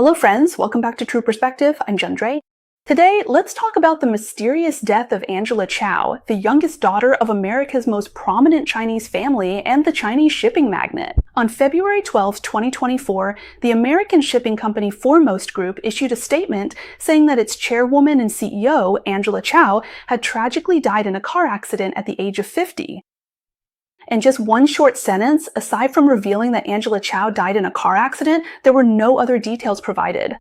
Hello friends, welcome back to True Perspective. I'm Jundre. Today, let's talk about the mysterious death of Angela Chao, the youngest daughter of America's most prominent Chinese family and the Chinese shipping magnate. On February 12, 2024, the American shipping company Foremost Group issued a statement saying that its chairwoman and CEO, Angela Chao, had tragically died in a car accident at the age of 50. In just one short sentence, aside from revealing that Angela Chao died in a car accident, there were no other details provided.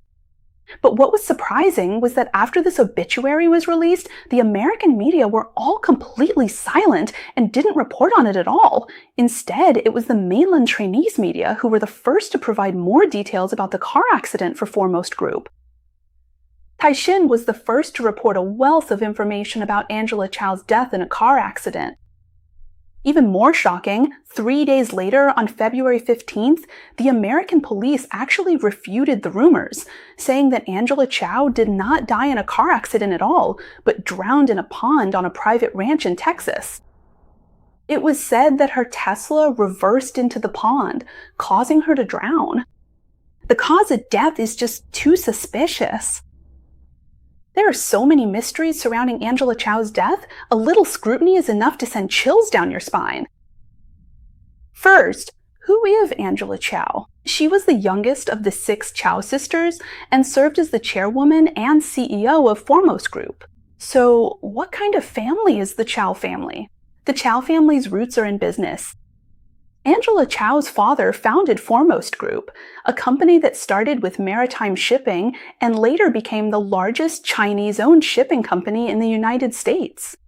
But what was surprising was that after this obituary was released, the American media were all completely silent and didn't report on it at all. Instead, it was the mainland Chinese media who were the first to provide more details about the car accident for Foremost Group. Caixin was the first to report a wealth of information about Angela Chao's death in a car accident. Even more shocking, 3 days later, on February 15th, the American police actually refuted the rumors, saying that Angela Chao did not die in a car accident at all, but drowned in a pond on a private ranch in Texas. It was said that her Tesla reversed into the pond, causing her to drown. The cause of death is just too suspicious. There are so many mysteries surrounding Angela Chao's death, a little scrutiny is enough to send chills down your spine. First, who is Angela Chao? She was the youngest of the 6 Chao sisters and served as the chairwoman and CEO of Foremost Group. So, what kind of family is the Chao family? The Chao family's roots are in business. Angela Chao's father founded Foremost Group, a company that started with maritime shipping and later became the largest Chinese-owned shipping company in the United States.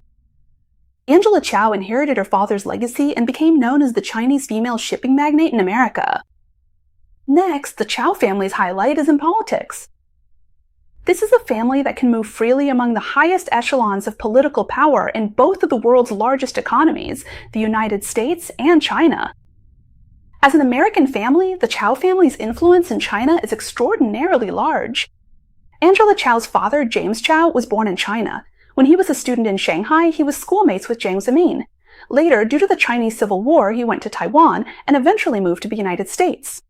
Angela Chao inherited her father's legacy and became known as the Chinese female shipping magnate in America. Next, the Chao family's highlight is in politics. This is a family that can move freely among the highest echelons of political power in both of the world's largest economies, the United States and China. As an American family, the Chao family's influence in China is extraordinarily large. Angela Chao's father, James Chao, was born in China. When he was a student in Shanghai, he was schoolmates with Jiang Zemin. Later, due to the Chinese Civil War, he went to Taiwan and eventually moved to the United States.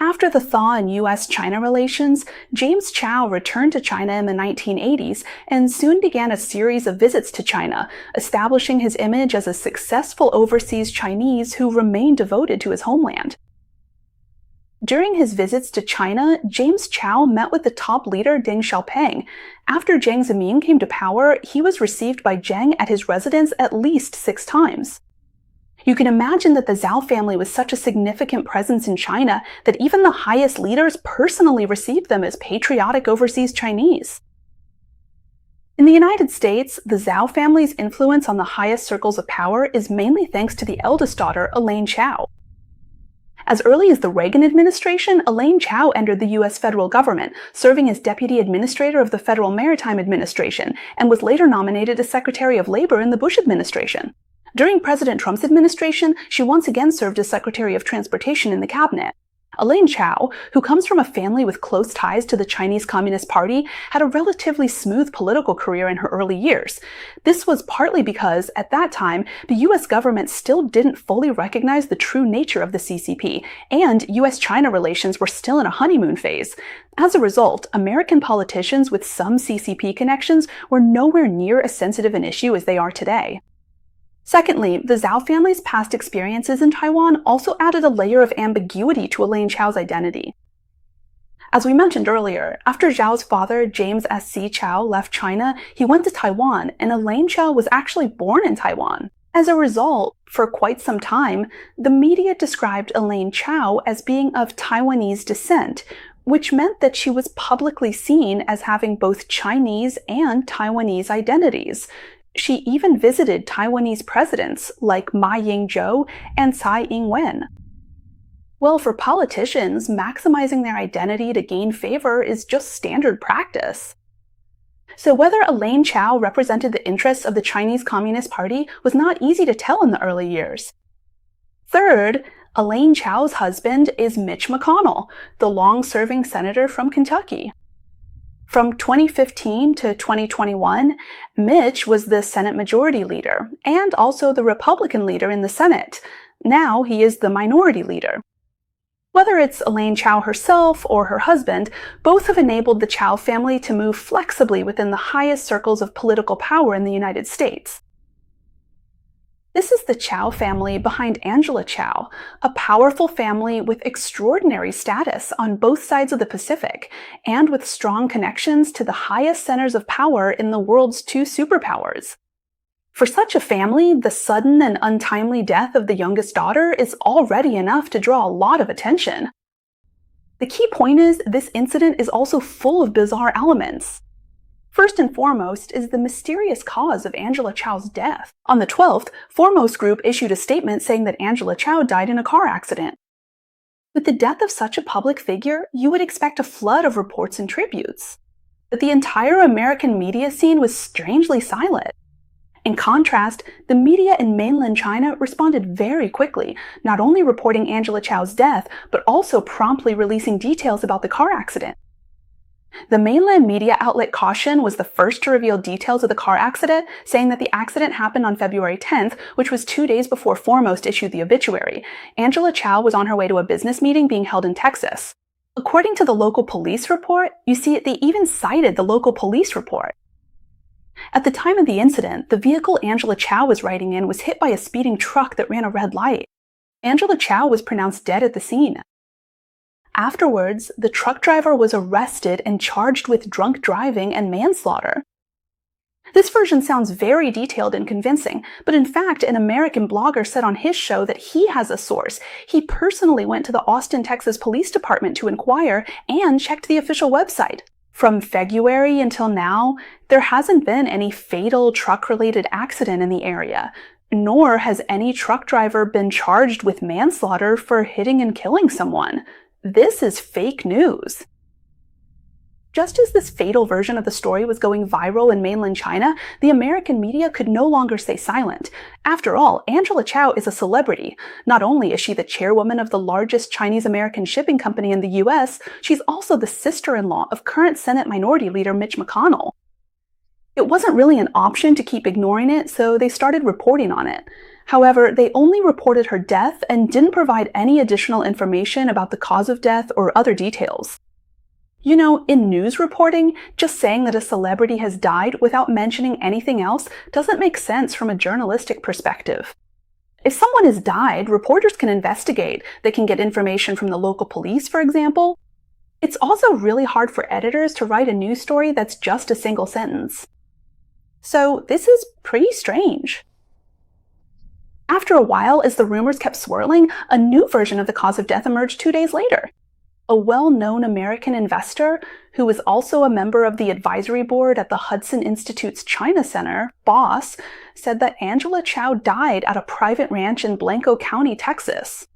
After the thaw in US-China relations, James Chao returned to China in the 1980s and soon began a series of visits to China, establishing his image as a successful overseas Chinese who remained devoted to his homeland. During his visits to China, James Chao met with the top leader Deng Xiaoping. After Jiang Zemin came to power, he was received by Jiang at his residence at least 6 times. You can imagine that the Zhao family was such a significant presence in China that even the highest leaders personally received them as patriotic overseas Chinese. In the United States, the Zhao family's influence on the highest circles of power is mainly thanks to the eldest daughter, Elaine Chao. As early as the Reagan administration, Elaine Chao entered the U.S. federal government, serving as Deputy Administrator of the Federal Maritime Administration, and was later nominated as Secretary of Labor in the Bush administration. During President Trump's administration, she once again served as Secretary of Transportation in the cabinet. Elaine Chao, who comes from a family with close ties to the Chinese Communist Party, had a relatively smooth political career in her early years. This was partly because, at that time, the U.S. government still didn't fully recognize the true nature of the CCP, and U.S.-China relations were still in a honeymoon phase. As a result, American politicians with some CCP connections were nowhere near as sensitive an issue as they are today. Secondly, the Zhao family's past experiences in Taiwan also added a layer of ambiguity to Elaine Chao's identity. As we mentioned earlier, after Zhao's father, James S.C. Chao, left China, he went to Taiwan, and Elaine Chao was actually born in Taiwan. As a result, for quite some time, the media described Elaine Chao as being of Taiwanese descent, which meant that she was publicly seen as having both Chinese and Taiwanese identities. She even visited Taiwanese presidents like Ma Ying-jeou and Tsai Ing-wen. Well, for politicians, maximizing their identity to gain favor is just standard practice. So whether Elaine Chao represented the interests of the Chinese Communist Party was not easy to tell in the early years. Third, Elaine Chao's husband is Mitch McConnell, the long-serving senator from Kentucky. From 2015 to 2021, Mitch was the Senate Majority Leader and also the Republican leader in the Senate. Now he is the Minority Leader. Whether it's Elaine Chao herself or her husband, both have enabled the Chao family to move flexibly within the highest circles of political power in the United States. This is the Chao family behind Angela Chao, a powerful family with extraordinary status on both sides of the Pacific, and with strong connections to the highest centers of power in the world's two superpowers. For such a family, the sudden and untimely death of the youngest daughter is already enough to draw a lot of attention. The key point is, this incident is also full of bizarre elements. First and foremost is the mysterious cause of Angela Chao's death. On the 12th, Foremost Group issued a statement saying that Angela Chao died in a car accident. With the death of such a public figure, you would expect a flood of reports and tributes. But the entire American media scene was strangely silent. In contrast, the media in mainland China responded very quickly, not only reporting Angela Chao's death, but also promptly releasing details about the car accident. The mainland media outlet Caixin was the first to reveal details of the car accident, saying that the accident happened on February 10th, which was 2 days before Foremost issued the obituary. Angela Chao was on her way to a business meeting being held in Texas. According to the local police report, you see they even cited the local police report. At the time of the incident, the vehicle Angela Chao was riding in was hit by a speeding truck that ran a red light. Angela Chao was pronounced dead at the scene. Afterwards, the truck driver was arrested and charged with drunk driving and manslaughter. This version sounds very detailed and convincing, but in fact, an American blogger said on his show that he has a source. He personally went to the Austin, Texas Police Department to inquire and checked the official website. From February until now, there hasn't been any fatal truck-related accident in the area, nor has any truck driver been charged with manslaughter for hitting and killing someone. This is fake news. Just as this fatal version of the story was going viral in mainland China, the American media could no longer stay silent. After all, Angela Chao is a celebrity. Not only is she the chairwoman of the largest Chinese-American shipping company in the US, she's also the sister-in-law of current Senate Minority Leader Mitch McConnell. It wasn't really an option to keep ignoring it, so they started reporting on it. However, they only reported her death and didn't provide any additional information about the cause of death or other details. You know, in news reporting, just saying that a celebrity has died without mentioning anything else doesn't make sense from a journalistic perspective. If someone has died, reporters can investigate. They can get information from the local police, for example. It's also really hard for editors to write a news story that's just a single sentence. So this is pretty strange. After a while, as the rumors kept swirling, a new version of the cause of death emerged 2 days later. A well-known American investor, who is also a member of the advisory board at the Hudson Institute's China Center, BOSS, said that Angela Chao died at a private ranch in Blanco County, Texas.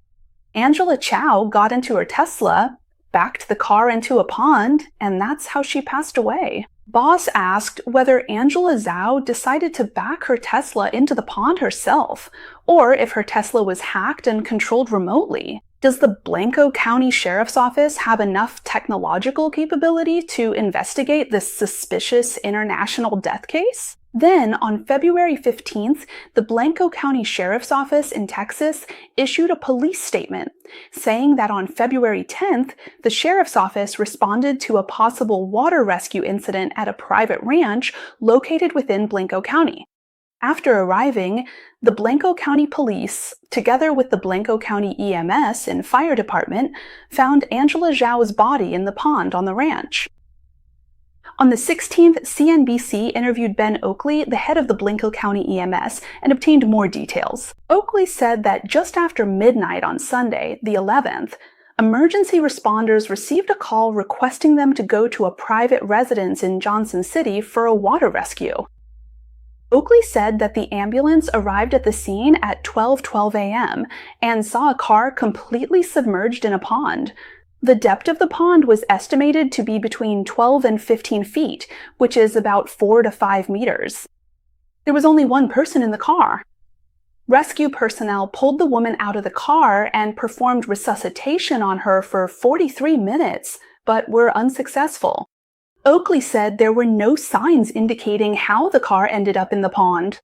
Angela Chao got into her Tesla, backed the car into a pond, and that's how she passed away. BOSS asked whether Angela Zhao decided to back her Tesla into the pond herself, or if her Tesla was hacked and controlled remotely. Does the Blanco County Sheriff's Office have enough technological capability to investigate this suspicious international death case? Then, on February 15th, the Blanco County Sheriff's Office in Texas issued a police statement saying that on February 10th, the Sheriff's Office responded to a possible water rescue incident at a private ranch located within Blanco County. After arriving, the Blanco County Police, together with the Blanco County EMS and Fire Department, found Angela Zhao's body in the pond on the ranch. On the 16th, CNBC interviewed Ben Oakley, the head of the Blanco County EMS, and obtained more details. Oakley said that just after midnight on Sunday, the 11th, emergency responders received a call requesting them to go to a private residence in Johnson City for a water rescue. Oakley said that the ambulance arrived at the scene at 12:12 a.m. and saw a car completely submerged in a pond. The depth of the pond was estimated to be between 12 and 15 feet, which is about 4 to 5 meters. There was only one person in the car. Rescue personnel pulled the woman out of the car and performed resuscitation on her for 43 minutes, but were unsuccessful. Oakley said there were no signs indicating how the car ended up in the pond.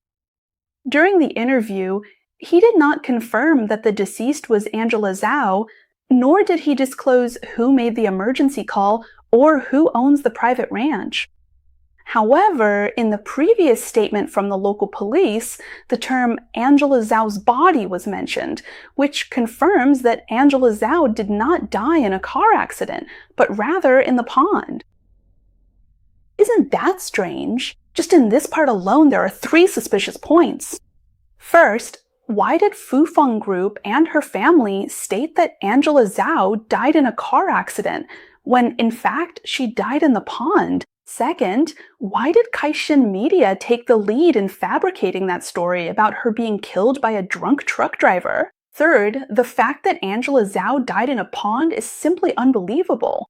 During the interview, he did not confirm that the deceased was Angela Zhao, nor did he disclose who made the emergency call or who owns the private ranch. However, in the previous statement from the local police, the term Angela Zhao's body was mentioned, which confirms that Angela Zhao did not die in a car accident, but rather in the pond. Isn't that strange? Just in this part alone, there are 3 suspicious points. First, why did Fufeng Group and her family state that Angela Zhao died in a car accident, when in fact she died in the pond? Second, why did Caixin Media take the lead in fabricating that story about her being killed by a drunk truck driver? Third, the fact that Angela Zhao died in a pond is simply unbelievable.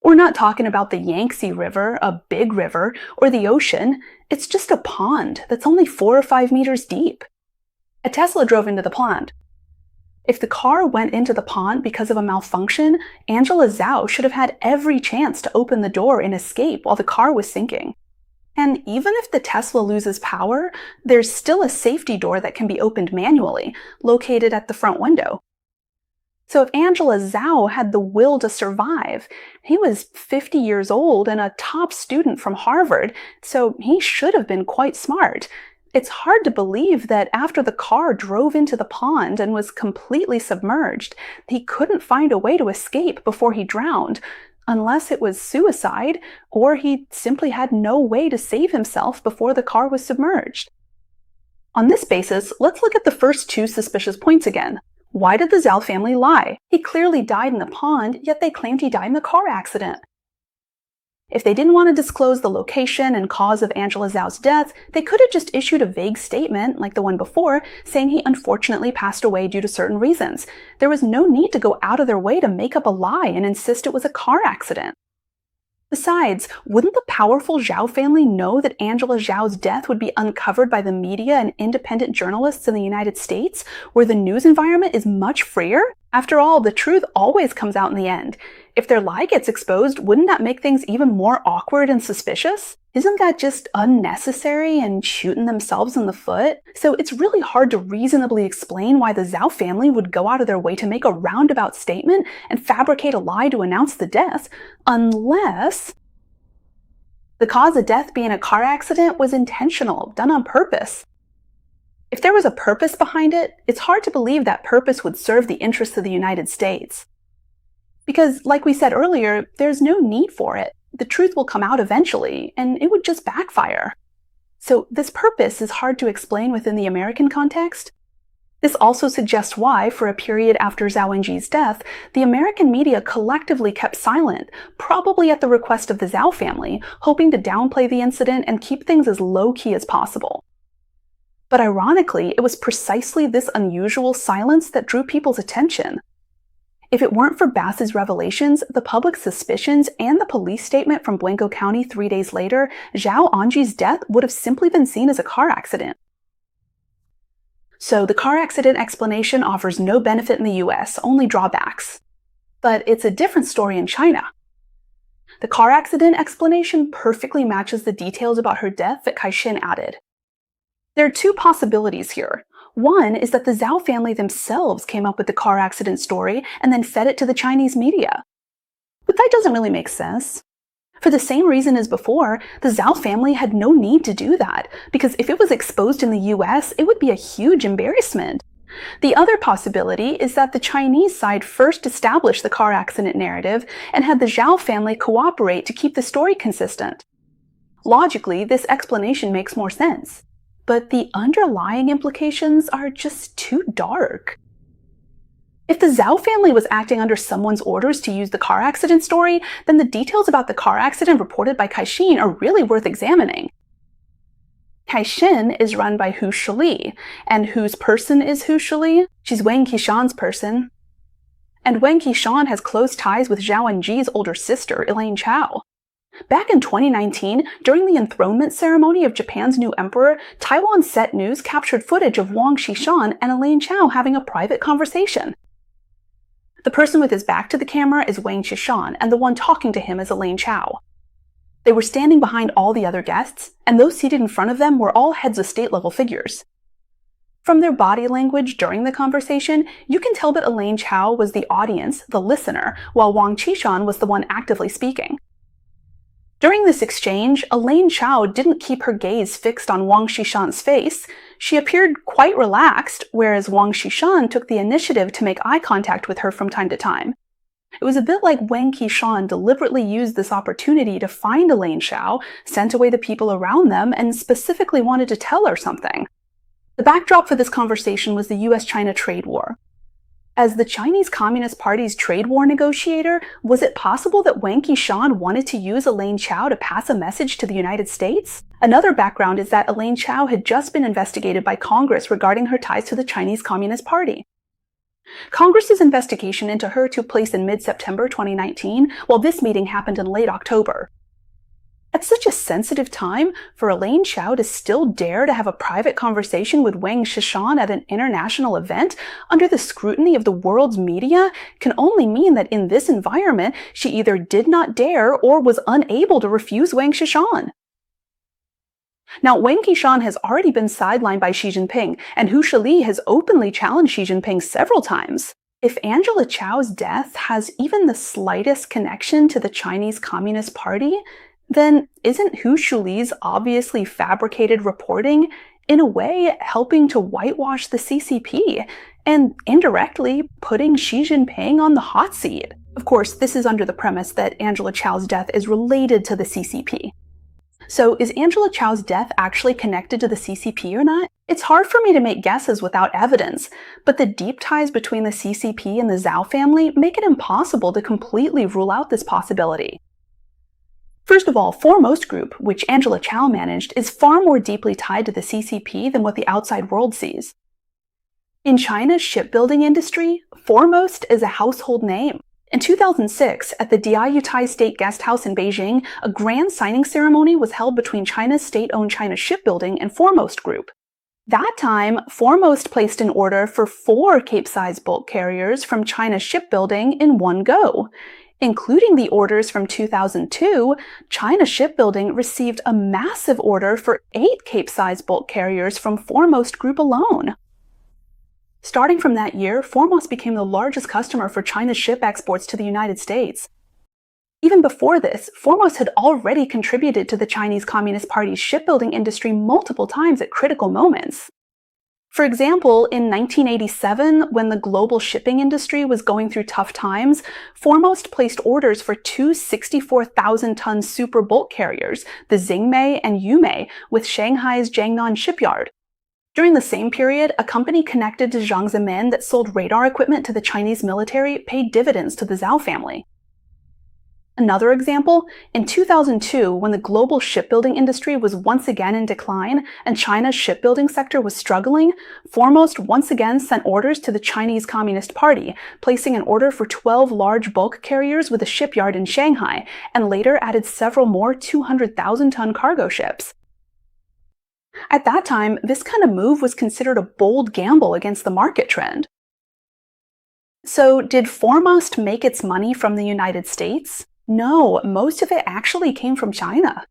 We're not talking about the Yangtze River, a big river, or the ocean. It's just a pond that's only 4 or 5 meters deep. A Tesla drove into the pond. If the car went into the pond because of a malfunction, Angela Zhao should have had every chance to open the door and escape while the car was sinking. And even if the Tesla loses power, there's still a safety door that can be opened manually, located at the front window. So if Angela Zhao had the will to survive, he was 50 years old and a top student from Harvard, so he should have been quite smart. It's hard to believe that after the car drove into the pond and was completely submerged, he couldn't find a way to escape before he drowned, unless it was suicide, or he simply had no way to save himself before the car was submerged. On this basis, let's look at the first 2 suspicious points again. Why did the Zhao family lie? He clearly died in the pond, yet they claimed he died in a car accident. If they didn't want to disclose the location and cause of Angela Zhao's death, they could have just issued a vague statement, like the one before, saying he unfortunately passed away due to certain reasons. There was no need to go out of their way to make up a lie and insist it was a car accident. Besides, wouldn't the powerful Zhao family know that Angela Zhao's death would be uncovered by the media and independent journalists in the United States, where the news environment is much freer? After all, the truth always comes out in the end. If their lie gets exposed, wouldn't that make things even more awkward and suspicious? Isn't that just unnecessary and shooting themselves in the foot? So it's really hard to reasonably explain why the Zhao family would go out of their way to make a roundabout statement and fabricate a lie to announce the death, unless the cause of death being a car accident was intentional, done on purpose. If there was a purpose behind it, it's hard to believe that purpose would serve the interests of the United States. Because, like we said earlier, there's no need for it. The truth will come out eventually, and it would just backfire. So this purpose is hard to explain within the American context. This also suggests why, for a period after Zhao Wenji's death, the American media collectively kept silent, probably at the request of the Zhao family, hoping to downplay the incident and keep things as low-key as possible. But ironically, it was precisely this unusual silence that drew people's attention. If it weren't for Bass's revelations, the public's suspicions, and the police statement from Blanco County 3 days later, Zhao Anji's death would have simply been seen as a car accident. So the car accident explanation offers no benefit in the US, only drawbacks. But it's a different story in China. The car accident explanation perfectly matches the details about her death that Caixin added. There are 2 possibilities here. One is that the Zhao family themselves came up with the car accident story and then fed it to the Chinese media. But that doesn't really make sense. For the same reason as before, the Zhao family had no need to do that, because if it was exposed in the US, it would be a huge embarrassment. The other possibility is that the Chinese side first established the car accident narrative and had the Zhao family cooperate to keep the story consistent. Logically, this explanation makes more sense. But the underlying implications are just too dark. If the Zhao family was acting under someone's orders to use the car accident story, then the details about the car accident reported by Caixin are really worth examining. Caixin is run by Hu Shili, and whose person is Hu Shili? She's Wang Qishan's person. And Wang Qishan has close ties with Zhao Wenji's older sister, Elaine Chao. Back in 2019, during the enthronement ceremony of Japan's new emperor, Taiwan Set News captured footage of Wang Qishan and Elaine Chao having a private conversation. The person with his back to the camera is Wang Qishan, and the one talking to him is Elaine Chao. They were standing behind all the other guests, and those seated in front of them were all heads of state-level figures. From their body language during the conversation, you can tell that Elaine Chao was the audience, the listener, while Wang Qishan was the one actively speaking. During this exchange, Elaine Chao didn't keep her gaze fixed on Wang Qishan's face. She appeared quite relaxed, whereas Wang Qishan took the initiative to make eye contact with her from time to time. It was a bit like Wang Qishan deliberately used this opportunity to find Elaine Chao, sent away the people around them, and specifically wanted to tell her something. The backdrop for this conversation was the US-China trade war. As the Chinese Communist Party's trade war negotiator, was it possible that Wang Qishan wanted to use Elaine Chao to pass a message to the United States? Another background is that Elaine Chao had just been investigated by Congress regarding her ties to the Chinese Communist Party. Congress's investigation into her took place in mid-September 2019, while this meeting happened in late October. At such a sensitive time, for Elaine Chao to still dare to have a private conversation with Wang Qishan at an international event under the scrutiny of the world's media can only mean that in this environment, she either did not dare or was unable to refuse Wang Qishan. Now, Wang Qishan has already been sidelined by Xi Jinping, and Hu Shili has openly challenged Xi Jinping several times. If Angela Chao's death has even the slightest connection to the Chinese Communist Party, then isn't Hu Shili's obviously fabricated reporting, in a way, helping to whitewash the CCP, and indirectly putting Xi Jinping on the hot seat? Of course, this is under the premise that Angela Chao's death is related to the CCP. So is Angela Chao's death actually connected to the CCP or not? It's hard for me to make guesses without evidence, but the deep ties between the CCP and the Zhao family make it impossible to completely rule out this possibility. First of all, Foremost Group, which Angela Chao managed, is far more deeply tied to the CCP than what the outside world sees. In China's shipbuilding industry, Foremost is a household name. In 2006, at the Diayutai State Guest House in Beijing, a grand signing ceremony was held between China's state-owned China Shipbuilding and Foremost Group. That time, Foremost placed an order for 4 Capesize bulk carriers from China Shipbuilding in one go. Including the orders from 2002, China Shipbuilding received a massive order for 8 Capesize bulk carriers from Foremost Group alone. Starting from that year, Foremost became the largest customer for China's ship exports to the United States. Even before this, Foremost had already contributed to the Chinese Communist Party's shipbuilding industry multiple times at critical moments. For example, in 1987, when the global shipping industry was going through tough times, Foremost placed orders for 2 64,000-ton super bulk carriers, the Xingmei and Yumei, with Shanghai's Jiangnan shipyard. During the same period, a company connected to Jiang Zemin that sold radar equipment to the Chinese military paid dividends to the Zhao family. Another example, in 2002, when the global shipbuilding industry was once again in decline and China's shipbuilding sector was struggling, Foremost once again sent orders to the Chinese Communist Party, placing an order for 12 large bulk carriers with a shipyard in Shanghai, and later added several more 200,000-ton cargo ships. At that time, this kind of move was considered a bold gamble against the market trend. So, did Foremost make its money from the United States? No, most of it actually came from China.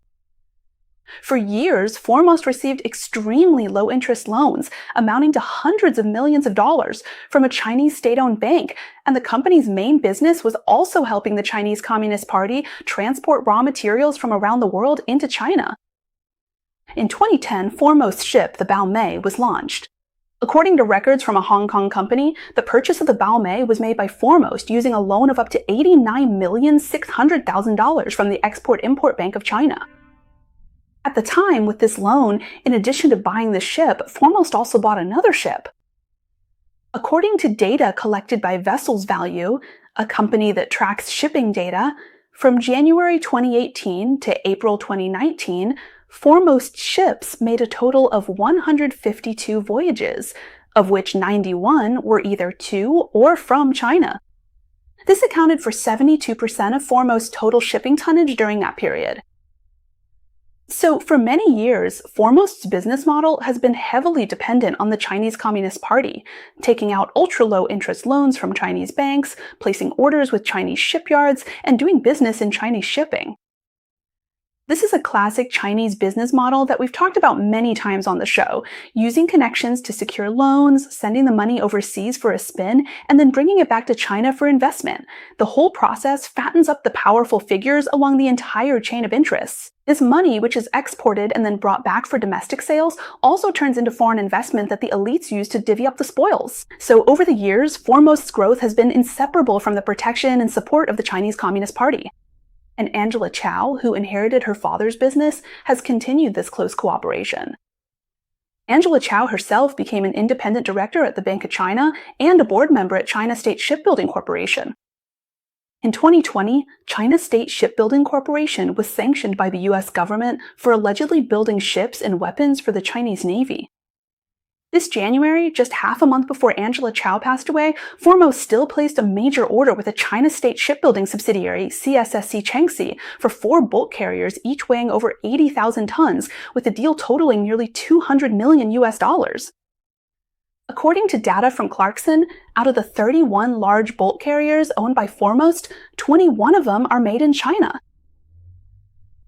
For years, Foremost received extremely low-interest loans, amounting to hundreds of millions of dollars, from a Chinese state-owned bank, and the company's main business was also helping the Chinese Communist Party transport raw materials from around the world into China. In 2010, Foremost's ship, the Baomei, was launched. According to records from a Hong Kong company, the purchase of the Baomei was made by Foremost using a loan of up to $89,600,000 from the Export-Import Bank of China. At the time, with this loan, in addition to buying the ship, Foremost also bought another ship. According to data collected by Vessels Value, a company that tracks shipping data, from January 2018 to April 2019, Foremost ships made a total of 152 voyages, of which 91 were either to or from China. This accounted for 72% of Foremost's total shipping tonnage during that period. So for many years, Foremost's business model has been heavily dependent on the Chinese Communist Party, taking out ultra-low interest loans from Chinese banks, placing orders with Chinese shipyards, and doing business in Chinese shipping. This is a classic Chinese business model that we've talked about many times on the show, using connections to secure loans, sending the money overseas for a spin, and then bringing it back to China for investment. The whole process fattens up the powerful figures along the entire chain of interests. This money, which is exported and then brought back for domestic sales, also turns into foreign investment that the elites use to divvy up the spoils. So over the years, Foremost's growth has been inseparable from the protection and support of the Chinese Communist Party. And Angela Chao, who inherited her father's business, has continued this close cooperation. Angela Chao herself became an independent director at the Bank of China and a board member at China State Shipbuilding Corporation. In 2020, China State Shipbuilding Corporation was sanctioned by the US government for allegedly building ships and weapons for the Chinese Navy. This January, just half a month before Angela Chao passed away, Foremost still placed a major order with a China State Shipbuilding subsidiary, CSSC Changxi, for 4 bulk carriers, each weighing over 80,000 tons, with the deal totaling nearly $200 million US. According to data from Clarkson, out of the 31 large bulk carriers owned by Foremost, 21 of them are made in China.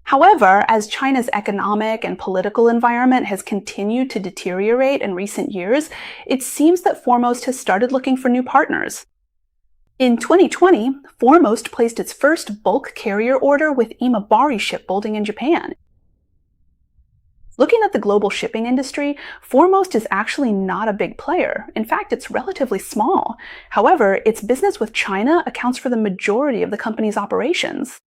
However, as China's economic and political environment has continued to deteriorate in recent years, it seems that Foremost has started looking for new partners. In 2020, Foremost placed its first bulk carrier order with Imabari Shipbuilding in Japan. Looking at the global shipping industry, Foremost is actually not a big player. In fact, it's relatively small. However, its business with China accounts for the majority of the company's operations.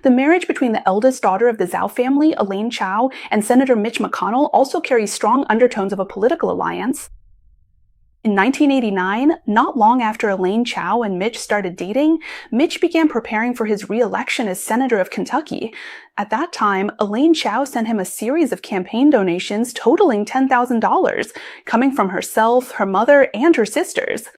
The marriage between the eldest daughter of the Zhao family, Elaine Chao, and Senator Mitch McConnell also carries strong undertones of a political alliance. In 1989, not long after Elaine Chao and Mitch started dating, Mitch began preparing for his re-election as Senator of Kentucky. At that time, Elaine Chao sent him a series of campaign donations totaling $10,000, coming from herself, her mother, and her sisters.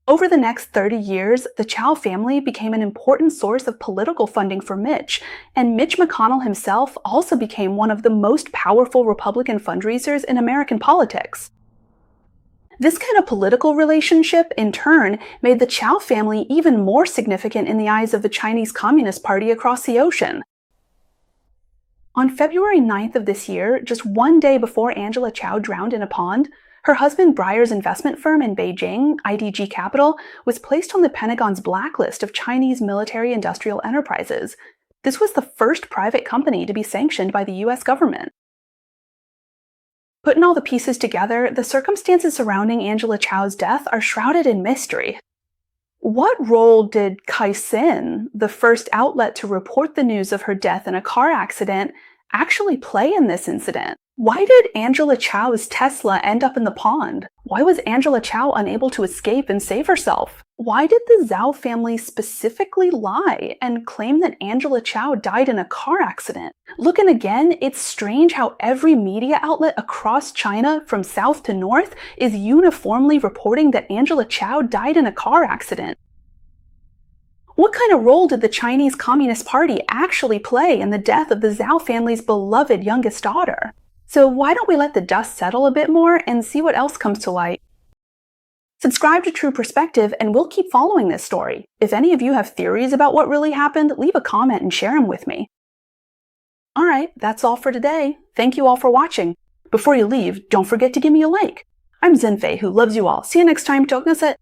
Over the next 30 years, the Chao family became an important source of political funding for Mitch, and Mitch McConnell himself also became one of the most powerful Republican fundraisers in American politics. This kind of political relationship, in turn, made the Chao family even more significant in the eyes of the Chinese Communist Party across the ocean. On February 9th of this year, just one day before Angela Chao drowned in a pond, her husband Breyer's investment firm in Beijing, IDG Capital, was placed on the Pentagon's blacklist of Chinese military-industrial enterprises. This was the first private company to be sanctioned by the US government. Putting all the pieces together, the circumstances surrounding Angela Chao's death are shrouded in mystery. What role did Caixin, the first outlet to report the news of her death in a car accident, actually play in this incident? Why did Angela Chao's Tesla end up in the pond? Why was Angela Chao unable to escape and save herself? Why did the Zhao family specifically lie and claim that Angela Chao died in a car accident? Looking again, it's strange how every media outlet across China, from south to north, is uniformly reporting that Angela Chao died in a car accident. What kind of role did the Chinese Communist Party actually play in the death of the Zhao family's beloved youngest daughter? So why don't we let the dust settle a bit more and see what else comes to light? Subscribe to True Perspective and we'll keep following this story. If any of you have theories about what really happened, leave a comment and share them with me. Alright, that's all for today. Thank you all for watching. Before you leave, don't forget to give me a like. I'm Zenfei, who loves you all. See you next time. Tok na set.